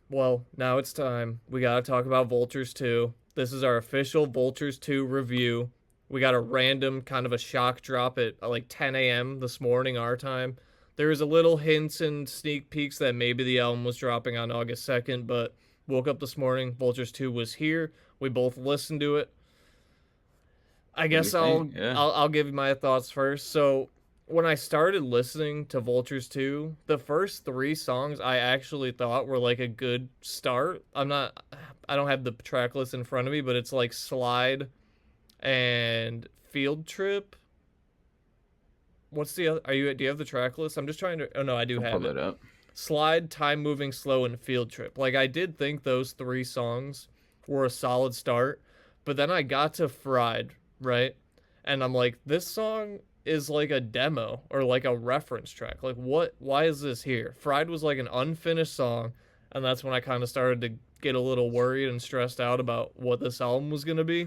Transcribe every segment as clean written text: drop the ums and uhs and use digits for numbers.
Well, now it's time. We gotta talk about Vultures 2. This is our official Vultures 2 review. We got a random kind of a shock drop at like 10 a.m. this morning, our time. There was a little hints and sneak peeks that maybe the album was dropping on August 2nd, but woke up this morning, Vultures 2 was here. We both listened to it. I What do you guess think? Yeah. I'll give you my thoughts first. So when I started listening to Vultures 2, the first three songs I actually thought were like a good start. I don't have the track list in front of me, but it's like Slide and Field Trip. What's the other? Do you have the track list? I'm just trying to. Oh no, I do I'll have pull it. it up. Slide, Time Moving Slow, and Field Trip. Like I did think those three songs were a solid start, but then I got to Fried, right? And I'm like, this song is like a demo or like a reference track. Like what why is this here? Fried was like an unfinished song, and that's when I kind of started to get a little worried and stressed out about what this album was going to be.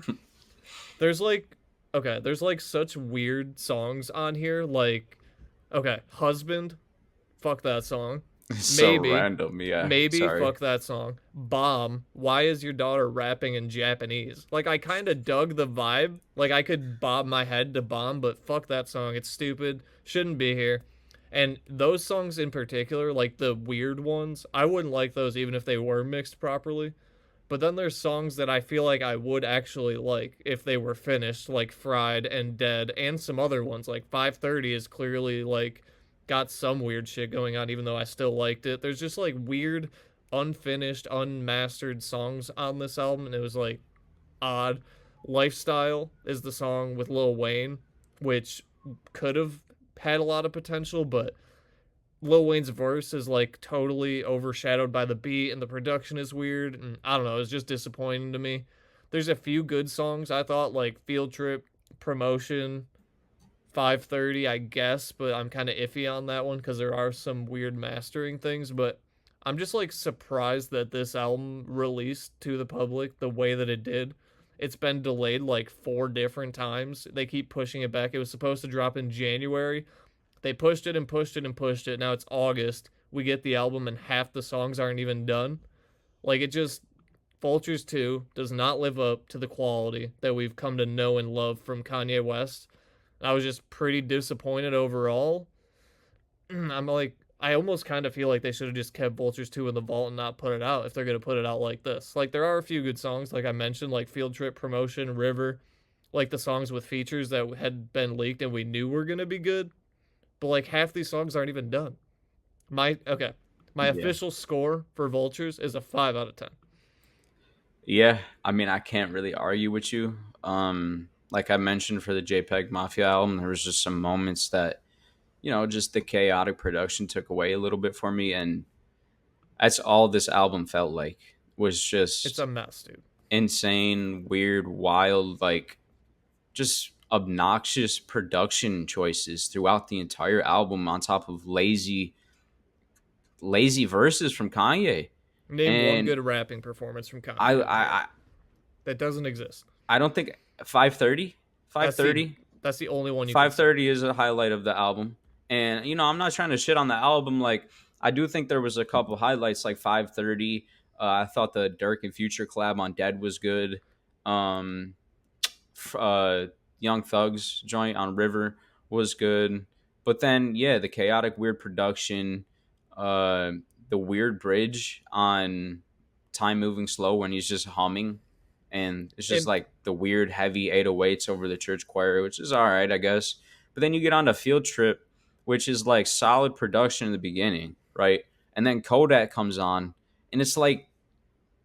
There's like there's like such weird songs on here like Husband, fuck that song. It's so Maybe. random. Yeah. Maybe Sorry. fuck that song. Bomb. Why is your daughter rapping in Japanese? Like I kind of dug the vibe. Like I could bob my head to Bomb, but fuck that song. It's stupid. Shouldn't be here. And those songs in particular, like the weird ones, I wouldn't like those even if they were mixed properly. But then there's songs that I feel like I would actually like if they were finished, like Fried and Dead, and some other ones. Like 530 is clearly like got some weird shit going on, even though I still liked it. There's just like weird, unfinished, unmastered songs on this album, and it was like odd. Lifestyle is the song with Lil Wayne, which could have had a lot of potential, but Lil Wayne's verse is like totally overshadowed by the beat, and the production is weird, and I don't know, it's just disappointing to me. There's a few good songs I thought, like Field Trip, Promotion, 530, I guess, but I'm kind of iffy on that one because there are some weird mastering things. But I'm just like surprised that this album released to the public the way that it did. It's been delayed like four different times. They keep pushing it back. It was supposed to drop in January. They pushed it and pushed it and pushed it. Now it's August. We get the album and half the songs aren't even done. Like it just Vultures 2 does not live up to the quality that we've come to know and love from Kanye West. I was just pretty disappointed overall. I'm like, I almost kind of feel like they should have just kept Vultures 2 in the vault and not put it out if they're going to put it out like this. Like, there are a few good songs, like I mentioned, like Field Trip, Promotion, River, like the songs with features that had been leaked and we knew were going to be good. But like half these songs aren't even done. My Yeah. official score for Vultures is a 5 out of 10. Yeah. I mean, I can't really argue with you. Like I mentioned for the JPEG Mafia album, there was just some moments that, just the chaotic production took away a little bit for me. And that's all this album felt like was It's just a mess, dude. insane, weird, wild, like just obnoxious production choices throughout the entire album on top of lazy verses from Kanye. Name one And good rapping performance from I Kanye on I here. I, That doesn't exist. I don't think 530 That's the 530 that's the only one you can say. 530 is a highlight of the album. And I'm not trying to shit on the album. Like I do think there was a couple highlights like 530. I thought the Dirk and Future collab on Dead was good. Um, uh, Young Thug's joint on River was good. But then, yeah, the chaotic, weird production, uh, the weird bridge on Time Moving Slow when he's just humming. And it's just And like the weird, heavy 808s over the church choir, which is all right, I guess. But then you get on to Field Trip, which is like solid production in the beginning, right? And then Kodak comes on, and it's like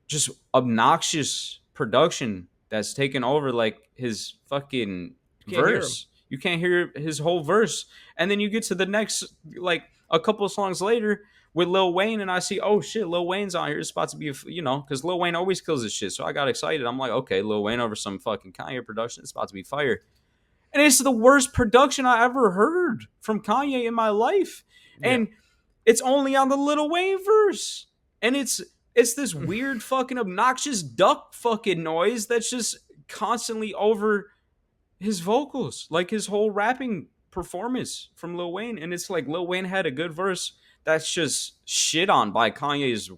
just obnoxious production that's taken over like his fucking you can't hear him. verse. You can't hear his whole verse. And then you get to the next, like a couple of songs later with Lil Wayne, and I see, oh shit, Lil Wayne's on here. It's about to be, because Lil Wayne always kills his shit. So I got excited. I'm like, okay, Lil Wayne over some fucking Kanye production. It's about to be fire. And it's the worst production I ever heard from Kanye in my life. Yeah. And it's only on the Lil Wayne verse. And it's this weird fucking obnoxious duck fucking noise that's just constantly over his vocals, like his whole rapping performance from Lil Wayne. And it's like Lil Wayne had a good verse that's just shit on by Kanye's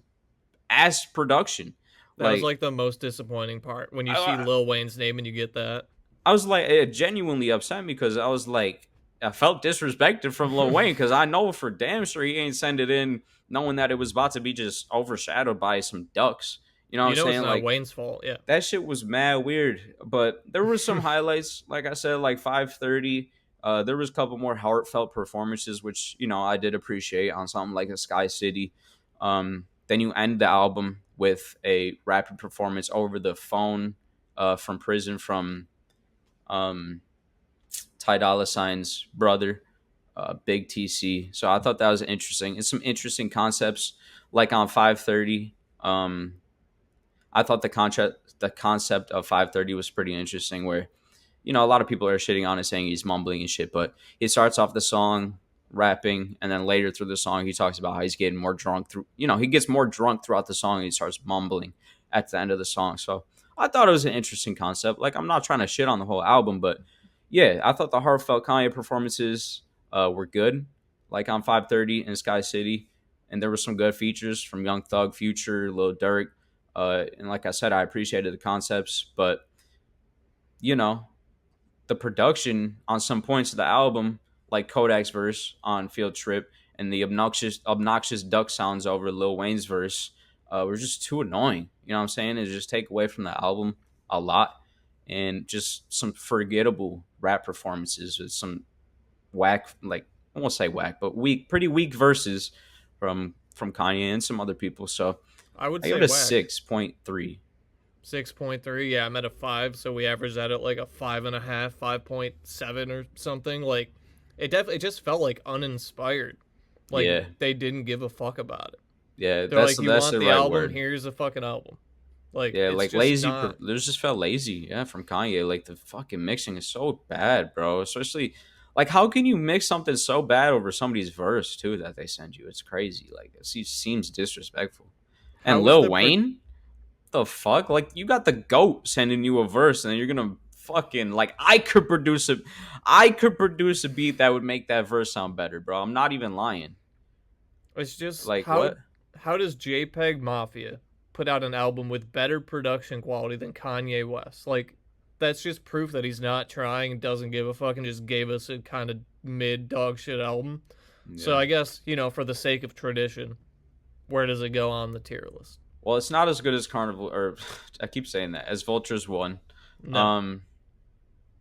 ass production. That was like the most disappointing part when you see I, Lil Wayne's name and you get that. I was like, it genuinely upset me because I was like, I felt disrespected from Lil Wayne because I know for damn sure he ain't send it in knowing that it was about to be just overshadowed by some ducks. You know what I'm You know it's saying? not Like, Wayne's fault, yeah. that shit was mad weird. But there was some highlights, like I said, like 5:30. There was a couple more heartfelt performances, which, you know, I did appreciate on something like a Sky City. Then you end the album with a rapid performance over the phone from prison from Ty Dolla Sign's brother, Big TC. So I thought that was interesting. It's some interesting concepts, like on 5:30. I thought the concept of 5:30 was pretty interesting, where, you know, a lot of people are shitting on it saying he's mumbling and shit, but he starts off the song rapping, and then later through the song he talks about how he's getting more drunk through, you know, he gets more drunk throughout the song and he starts mumbling at the end of the song. So I thought it was an interesting concept. Like, I'm not trying to shit on the whole album, but yeah, I thought the heartfelt Kanye performances were good, like on 5:30 and Sky City, and there were some good features from Young Thug, Future, Lil Durk, and like I said, I appreciated the concepts, but, you know, the production on some points of the album, like Kodak's verse on Field Trip and the obnoxious duck sounds over Lil Wayne's verse, were just too annoying. You know what I'm saying? It just take away from the album a lot, and just some forgettable rap performances with some whack, like, I won't say whack, but pretty weak verses from Kanye and some other people. So I would I say give it a whack. 6.3. 6.3, yeah, I'm at a 5, so we averaged that at like a 5.5, 5.7 or something. Like, it just felt like uninspired. Like, Yeah. they didn't give a fuck about it. Yeah, They're like, you that's want the the right album? word. Here's a fucking album. Like, Yeah, it's like just lazy. not. There's just felt lazy. Yeah, from Kanye. Like, the fucking mixing is so bad, bro. Especially, like, how can you mix something so bad over somebody's verse too that they send you? It's crazy. Like, it seems disrespectful. How And was Lil the Wayne, the fuck? Like, you got the goat sending you a verse, and then you're gonna fucking, like, I could produce a beat that would make that verse sound better, bro. I'm not even lying. It's just Like, what? how does JPEG Mafia put out an album with better production quality than Kanye West? Like, that's just proof that he's not trying and doesn't give a fuck and just gave us a kind of mid dog shit album. So Yeah. I guess, you know, for the sake of tradition, where does it go on the tier list? Well, it's not as good as Carnival, or I keep saying that, as Vultures 1. No.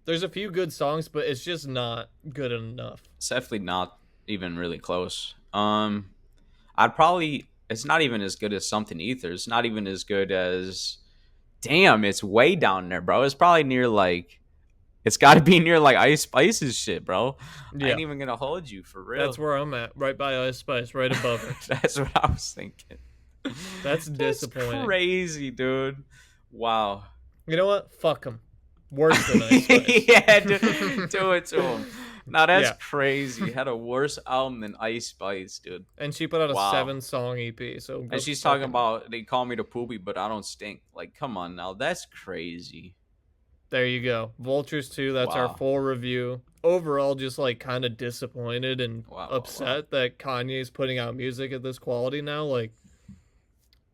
There's a few good songs, but it's just not good enough. It's definitely not even really close. I'd probably, it's not even as good as Something Ether. It's not even as good as, damn, it's way down there, bro. It's probably near, like, it's got to be near, like, Ice Spice's shit, bro. I ain't Yeah. even gonna hold you, for real. That's where I'm at, right by Ice Spice, right above her. That's what I was thinking. That's disappointing. Crazy, dude. Wow. You know what? Fuck him. Worse than Ice Spice. Yeah, do it to him. Now that's Yeah. crazy. Had a worse album than Ice Spice, dude. And she put out a Wow. 7-song EP. So go And she's fuck talking 'em. about, they call me the poopy, but I don't stink. Like, come on now, that's crazy. There you go. Vultures 2, that's Wow. our full review. Overall, just like kind of disappointed and upset that Kanye's putting out music at this quality now. Like,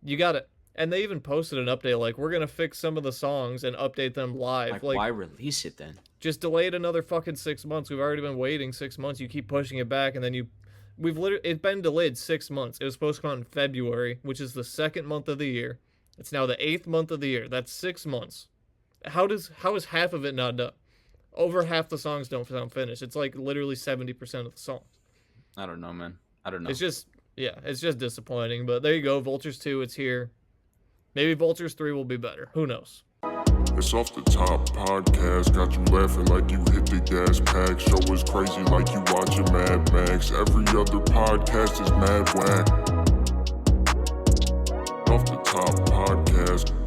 you got it. And they even posted an update like, we're going to fix some of the songs and update them live. Like, why release it then? Just delay it another fucking 6 months. We've already been waiting 6 months. You keep pushing it back, and then it's been delayed 6 months. It was supposed to come out in February, which is the 2nd month of the year. It's now the 8th month of the year. That's 6 months. How is half of it not done? Over half the songs don't sound finished. It's like literally 70% of the songs. I don't know, man. I don't know. It's just disappointing. But there you go. Vultures 2, it's here. Maybe Vultures 3 will be better. Who knows? It's Off the Top podcast, got you laughing like you hit the gas pack. Show is crazy like you watching Mad Max. Every other podcast is mad whack. Off the Top podcast.